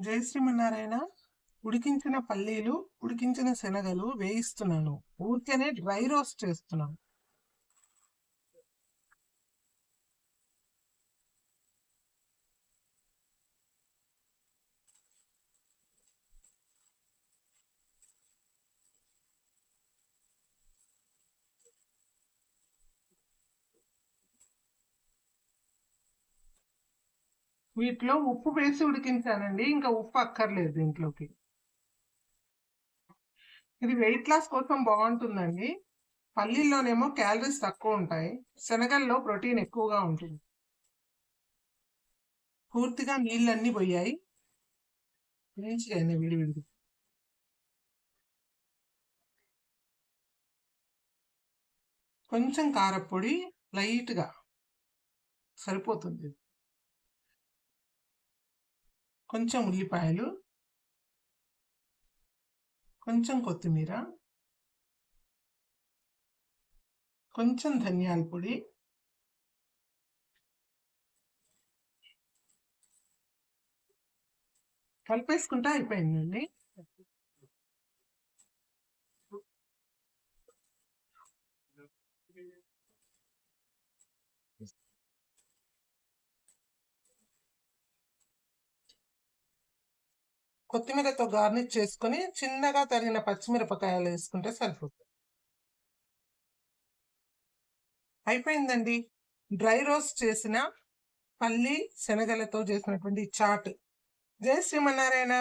జై శ్రీమన్నారాయణ. ఉడికించిన పల్లీలు, ఉడికించిన శనగలు వేయిస్తున్నాను. ఊరికేనే డ్రై రోస్ట్ చేస్తున్నాను. వీటిలో ఉప్పు వేసి ఉడికించానండి. ఇంకా ఉప్పు అక్కర్లేదు దీంట్లోకి. ఇది వెయిట్ లాస్ కోసం బాగుంటుందండి. పల్లీల్లోనేమో క్యాలరీస్ తక్కువ ఉంటాయి, శనగల్లో ప్రోటీన్ ఎక్కువగా ఉంటుంది. పూర్తిగా నీళ్ళన్నీ పోయాయి. వేయించేయండి విడివిడి. కొంచెం కారపొడి లైట్గా సరిపోతుంది. కొంచెం ఉల్లిపాయలు, కొంచెం కొత్తిమీర, కొంచెం ధనియాల పొడి, కలిపేసుకుంటే అయిపోయిందండి. కొత్తిమీరతో గార్నిష్ చేసుకొని చిన్నగా తరిగిన పచ్చిమిరపకాయలు వేసుకుంటే సరిపోతుంది. అయిపోయిందండి. డ్రై రోస్ట్ చేసిన పల్లి శనగలతో చేసినటువంటి చాట్. జై శ్రీమన్నారాయణ.